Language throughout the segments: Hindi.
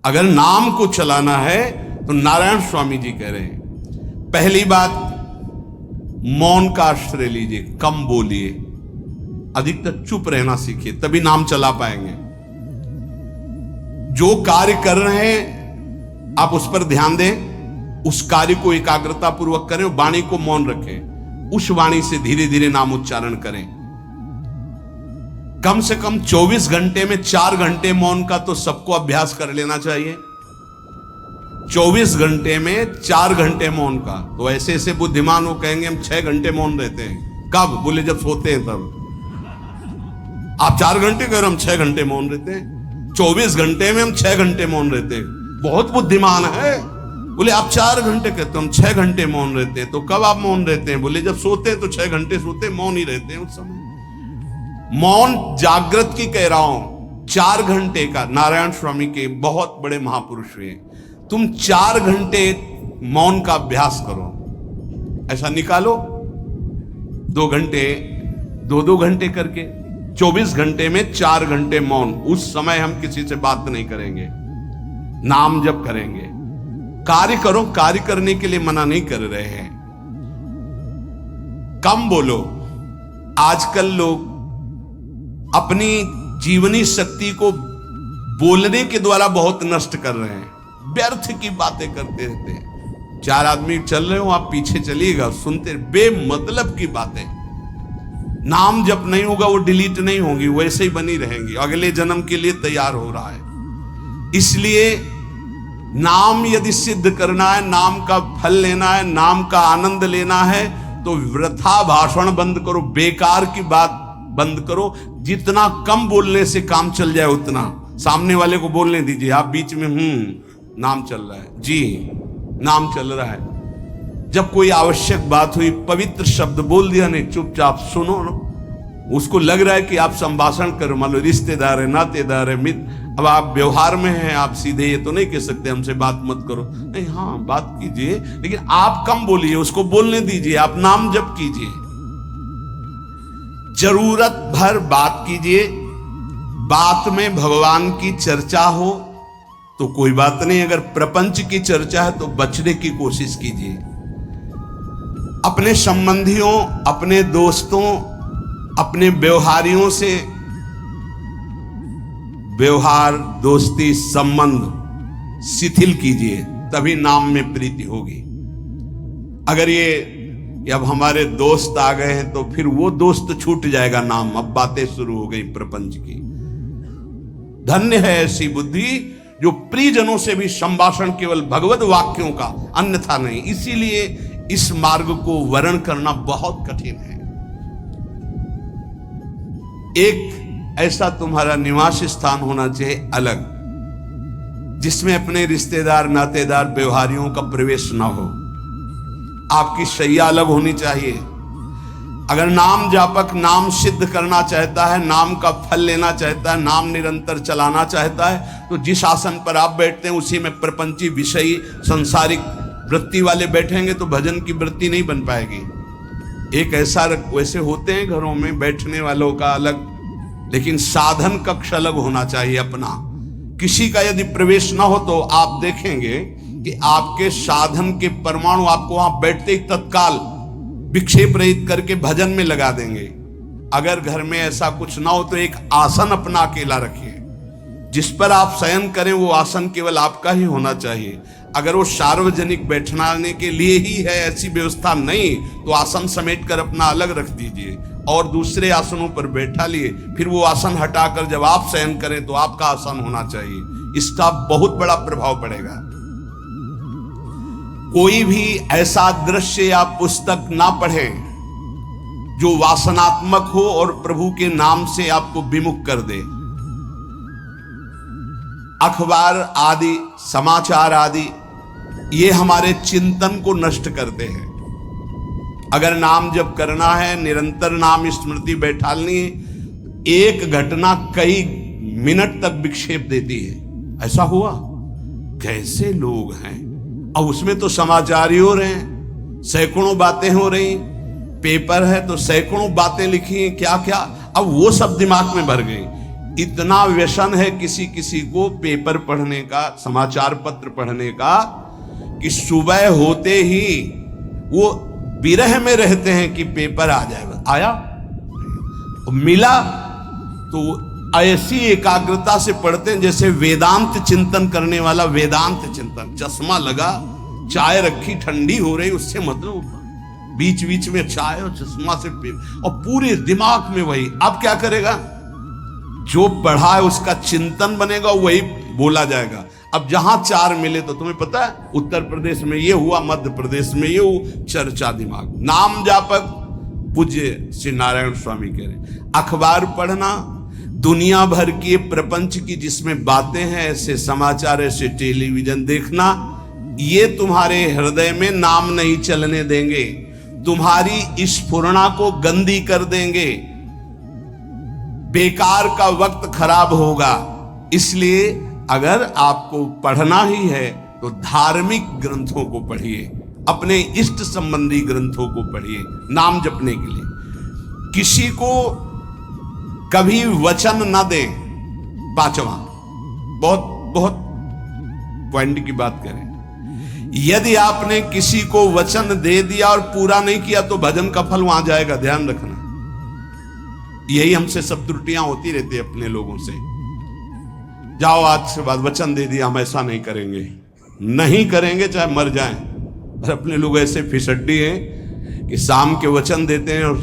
अगर नाम को चलाना है तो नारायण स्वामी जी कह रहे हैं, पहली बात मौन का आश्रय लीजिए, कम बोलिए, अधिकतर चुप रहना सीखिए, तभी नाम चला पाएंगे। जो कार्य कर रहे हैं आप उस पर ध्यान दें, उस कार्य को एकाग्रता पूर्वक करें, वाणी को मौन रखें, उस वाणी से धीरे धीरे नाम उच्चारण करें। कम से कम 24 घंटे में 4 घंटे मौन का तो सबको अभ्यास कर लेना चाहिए। 24 घंटे में 4 घंटे मौन का, तो ऐसे ऐसे बुद्धिमान वो कहेंगे हम 6 घंटे मौन रहते हैं। कब? बोले जब सोते हैं तब। आप 4 घंटे कह रहे हम 6 घंटे मौन रहते हैं, 24 घंटे में हम 6 घंटे मौन रहते हैं, बहुत बुद्धिमान है। बोले आप 4 घंटे कहते हम 6 घंटे मौन रहते हैं, तो कब आप मौन रहते हैं? बोले जब सोते हैं तो 6 घंटे सोते हैं, मौन ही रहते हैं उस समय। मौन जागृत की कह रहा हूं, 4 घंटे का। नारायण स्वामी के बहुत बड़े महापुरुष हुए, तुम 4 घंटे मौन का अभ्यास करो, ऐसा निकालो 2 घंटे, 2 घंटे करके 24 घंटे में 4 घंटे मौन। उस समय हम किसी से बात नहीं करेंगे, नाम जप करेंगे। कार्य करो, कार्य करने के लिए मना नहीं कर रहे हैं, कम बोलो। आजकल लोग अपनी जीवनी शक्ति को बोलने के द्वारा बहुत नष्ट कर रहे हैं, व्यर्थ की बातें करते रहते हैं। 4 आदमी चल रहे हो, आप पीछे चलिएगा, सुनते, बेमतलब की बातें। नाम जब नहीं होगा वो डिलीट नहीं होगी, वैसे ही बनी रहेंगी, अगले जन्म के लिए तैयार हो रहा है। इसलिए नाम यदि सिद्ध करना है, नाम का फल लेना है, नाम का आनंद लेना है, तो वृथा भाषण बंद करो, बेकार की बात बंद करो। जितना कम बोलने से काम चल जाए उतना। सामने वाले को बोलने दीजिए, आप बीच में नाम चल रहा है, जी नाम चल रहा है। जब कोई आवश्यक बात हुई, पवित्र शब्द बोल दिया, नहीं चुपचाप सुनो ना। उसको लग रहा है कि आप संभाषण करो, मान लो रिश्तेदार है, नातेदार है, मित्र, अब आप व्यवहार में हैं, आप सीधे ये तो नहीं कह सकते हमसे बात मत करो, नहीं, हाँ बात कीजिए, लेकिन आप कम बोलिए, उसको बोलने दीजिए, आप नाम जप कीजिए, जरूरत भर बात कीजिए। बात में भगवान की चर्चा हो तो कोई बात नहीं, अगर प्रपंच की चर्चा है तो बचने की कोशिश कीजिए। अपने संबंधियों, अपने दोस्तों, अपने व्यवहारियों से व्यवहार, दोस्ती, संबंध शिथिल कीजिए, तभी नाम में प्रीति होगी। अगर ये अब हमारे दोस्त आ गए हैं तो फिर वो दोस्त छूट जाएगा नाम, अब बातें शुरू हो गई प्रपंच की। धन्य है ऐसी बुद्धि जो प्रियजनों से भी संभाषण केवल भगवत वाक्यों का, अन्यथा नहीं। इसीलिए इस मार्ग को वर्ण करना बहुत कठिन है। एक ऐसा तुम्हारा निवास स्थान होना चाहिए अलग, जिसमें अपने रिश्तेदार, नातेदार, व्यवहारियों का प्रवेश ना हो। आपकी शैया अलग होनी चाहिए। अगर नाम जापक नाम सिद्ध करना चाहता है, नाम का फल लेना चाहता है, नाम निरंतर चलाना चाहता है, तो जिस आसन पर आप बैठते हैं उसी में प्रपंची, विषयी, सांसारिक वृत्ति वाले बैठेंगे तो भजन की वृत्ति नहीं बन पाएगी। एक ऐसा, वैसे होते हैं घरों में बैठने वालों का अलग, लेकिन साधन कक्ष अलग होना चाहिए अपना। किसी का यदि प्रवेश ना हो तो आप देखेंगे कि आपके साधन के परमाणु आपको वहां बैठते ही तत्काल विक्षेप रहित करके भजन में लगा देंगे। अगर घर में ऐसा कुछ ना हो तो एक आसन अपना अकेला रखिए, जिस पर आप शयन करें वो आसन केवल आपका ही होना चाहिए। अगर वो सार्वजनिक बैठने के लिए ही है, ऐसी व्यवस्था नहीं, तो आसन समेट कर अपना अलग रख दीजिए और दूसरे आसनों पर बैठा लिए, फिर वो आसन हटाकर जब आप शयन करें तो आपका आसन होना चाहिए। इसका बहुत बड़ा प्रभाव पड़ेगा। कोई भी ऐसा दृश्य या पुस्तक ना पढ़े जो वासनात्मक हो और प्रभु के नाम से आपको विमुख कर दे। अखबार आदि, समाचार आदि, ये हमारे चिंतन को नष्ट करते हैं। अगर नाम जप करना है, निरंतर नाम स्मृति बैठालनी है, एक घटना कई मिनट तक विक्षेप देती है। ऐसा हुआ, कैसे लोग हैं। अब उसमें तो समाचार ही हो रहे हैं, सैकड़ों बातें हो रही, पेपर है तो सैकड़ों बातें लिखी हैं, क्या क्या, अब वो सब दिमाग में भर गई। इतना व्यसन है किसी किसी को पेपर पढ़ने का, समाचार पत्र पढ़ने का, कि सुबह होते ही वो विरह में रहते हैं कि पेपर आ जाए। आया, मिला तो ऐसी एकाग्रता से पढ़ते हैं जैसे वेदांत चिंतन करने वाला वेदांत चिंतन। चश्मा लगा, चाय रखी, ठंडी हो रही, उससे मतलब बीच बीच में चाय और चश्मा से और पूरे दिमाग में वही। अब क्या करेगा? जो पढ़ा है उसका चिंतन बनेगा, वही बोला जाएगा। अब जहां चार मिले तो तुम्हें पता है, उत्तर प्रदेश में ये हुआ, मध्य प्रदेश में ये हुआ, चर्चा दिमाग। नाम जापक पूज्य श्री नारायण स्वामी कह रहे, अखबार पढ़ना, दुनिया भर की प्रपंच की जिसमें बातें हैं, ऐसे समाचार, ऐसे टेलीविजन देखना, ये तुम्हारे हृदय में नाम नहीं चलने देंगे, तुम्हारी स्फुरणा को गंदी कर देंगे, बेकार का वक्त खराब होगा। इसलिए अगर आपको पढ़ना ही है तो धार्मिक ग्रंथों को पढ़िए, अपने इष्ट संबंधी ग्रंथों को पढ़िए नाम जपने के लिए। किसी को कभी वचन न दे। पांचवा, बहुत बहुत पॉइंट की बात करें, यदि आपने किसी को वचन दे दिया और पूरा नहीं किया तो भजन का फल वहां जाएगा, ध्यान रखना। यही हमसे सब त्रुटियां होती रहती है अपने लोगों से। जाओ आज से बाद वचन दे दिया, हम ऐसा नहीं करेंगे, नहीं करेंगे चाहे मर जाएं। और अपने लोग ऐसे फिसड्डी हैं कि शाम के वचन देते हैं और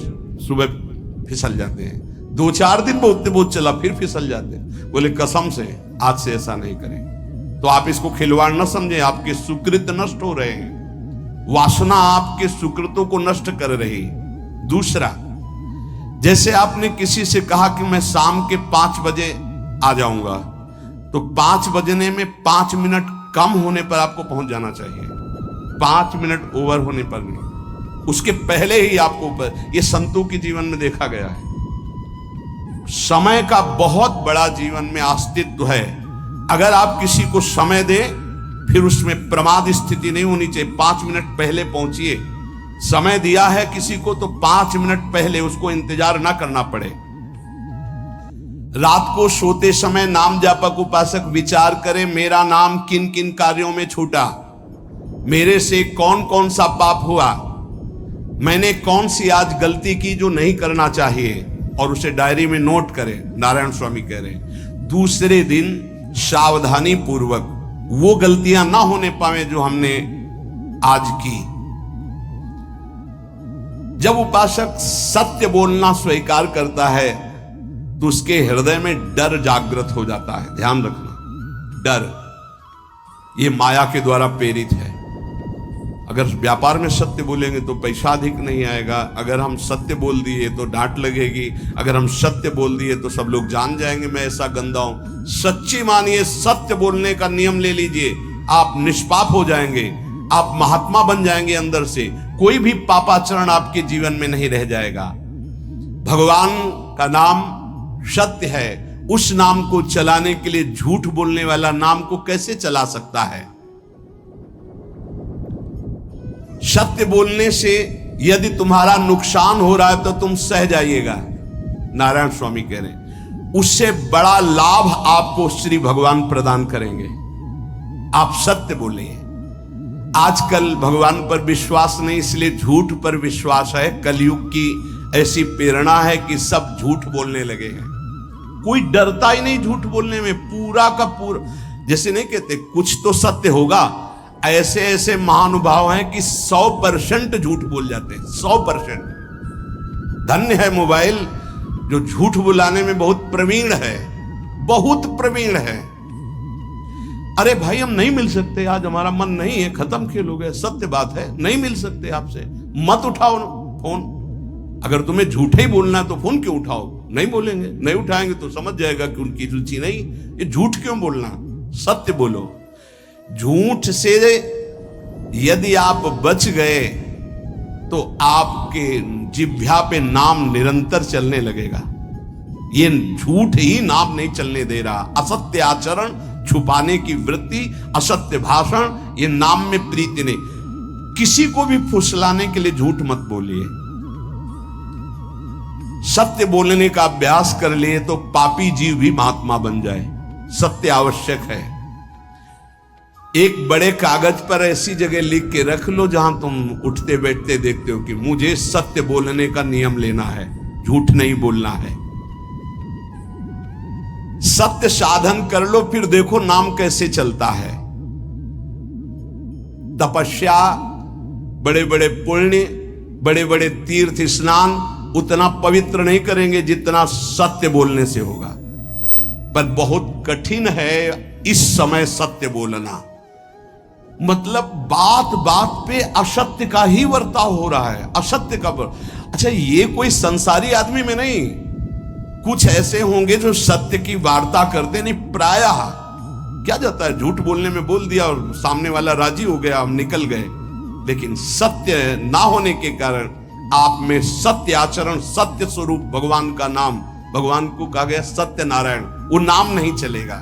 सुबह फिसल जाते हैं। 2-4 दिन बहुत चला, फिर फिसल जाते हैं। बोले कसम से आज से ऐसा नहीं करें। तो आप इसको खिलवाड़ न समझें, आपके सुकृत नष्ट हो रहे हैं, वासना आपके सुकृतों को नष्ट कर रही। दूसरा, जैसे आपने किसी से कहा कि मैं शाम के 5 बजे आ जाऊंगा, तो 5 बजने में 5 मिनट कम होने पर आपको पहुंच जाना चाहिए, 5 मिनट ओवर होने पर नहीं, उसके पहले ही आपको ऊपर। यह संतों के जीवन में देखा गया है। समय का बहुत बड़ा जीवन में अस्तित्व है। अगर आप किसी को समय दें, फिर उसमें प्रमाद स्थिति नहीं होनी चाहिए। 5 मिनट पहले पहुंचिए। समय दिया है किसी को तो 5 मिनट पहले उसको इंतजार ना करना पड़े। रात को सोते समय नाम जापक उपासक विचार करें, मेरा नाम किन किन कार्यों में छूटा, मेरे से कौन कौन सा पाप हुआ, मैंने कौन सी आज गलती की जो नहीं करना चाहिए, और उसे डायरी में नोट करें। नारायण स्वामी कह रहे हैं दूसरे दिन सावधानी पूर्वक वो गलतियां ना होने पावे जो हमने आज की। जब उपासक सत्य बोलना स्वीकार करता है तो उसके हृदय में डर जागृत हो जाता है। ध्यान रखना, डर ये माया के द्वारा प्रेरित है। अगर व्यापार में सत्य बोलेंगे तो पैसा अधिक नहीं आएगा, अगर हम सत्य बोल दिए तो डांट लगेगी, अगर हम सत्य बोल दिए तो सब लोग जान जाएंगे मैं ऐसा गंदा हूं। सच्ची मानिए, सत्य बोलने का नियम ले लीजिए, आप निष्पाप हो जाएंगे, आप महात्मा बन जाएंगे अंदर से। कोई भी पापाचरण आपके जीवन में नहीं रह जाएगा। भगवान का नाम सत्य है, उस नाम को चलाने के लिए झूठ बोलने वाला नाम को कैसे चला सकता है? सत्य बोलने से यदि तुम्हारा नुकसान हो रहा है तो तुम सह जाइएगा। नारायण स्वामी कह रहे हैं उससे बड़ा लाभ आपको श्री भगवान प्रदान करेंगे। आप सत्य बोलिए। आजकल भगवान पर विश्वास नहीं, इसलिए झूठ पर विश्वास है। कलयुग की ऐसी प्रेरणा है कि सब झूठ बोलने लगे हैं। कोई डरता ही नहीं झूठ बोलने में, पूरा का पूरा। जैसे नहीं कहते कुछ तो सत्य होगा, ऐसे ऐसे महानुभाव हैं कि 100% झूठ बोल जाते हैं, 100%। धन्य है मोबाइल जो झूठ बुलाने में बहुत प्रवीण है, बहुत प्रवीण है। अरे भाई हम नहीं मिल सकते, आज हमारा मन नहीं है, खत्म खेल हो गया, सत्य बात है, नहीं मिल सकते आपसे, मत उठाओ फोन। अगर तुम्हें झूठे ही बोलना है तो फोन क्यों उठाओ? नहीं बोलेंगे, नहीं उठाएंगे तो समझ जाएगा कि उनकी रुचि नहीं। ये झूठ क्यों बोलना, सत्य बोलो। झूठ से यदि आप बच गए तो आपके जिह्वा पे नाम निरंतर चलने लगेगा। ये झूठ ही नाम नहीं चलने दे रहा। असत्य आचरण, छुपाने की वृत्ति, असत्य भाषण, ये नाम में प्रीति नहीं। किसी को भी फुसलाने के लिए झूठ मत बोलिए। सत्य बोलने का अभ्यास कर लिए तो पापी जीव भी महात्मा बन जाए। सत्य आवश्यक है। एक बड़े कागज पर ऐसी जगह लिख के रख लो जहां तुम उठते बैठते देखते हो कि मुझे सत्य बोलने का नियम लेना है, झूठ नहीं बोलना है। सत्य साधन कर लो, फिर देखो नाम कैसे चलता है। तपस्या, बड़े बड़े पुण्य, बड़े बड़े तीर्थ स्नान उतना पवित्र नहीं करेंगे जितना सत्य बोलने से होगा। पर बहुत कठिन है इस समय सत्य बोलना। मतलब बात बात पे असत्य का ही वर्ताव हो रहा है, असत्य का अच्छा, ये कोई संसारी आदमी में नहीं, कुछ ऐसे होंगे जो सत्य की वार्ता करते नहीं। प्रायः क्या जाता है, झूठ बोलने में बोल दिया और सामने वाला राजी हो गया, हम निकल गए। लेकिन सत्य ना होने के कारण आप में सत्य आचरण, सत्य स्वरूप भगवान का नाम, भगवान को कहा गया सत्य नारायण, वो नाम नहीं चलेगा।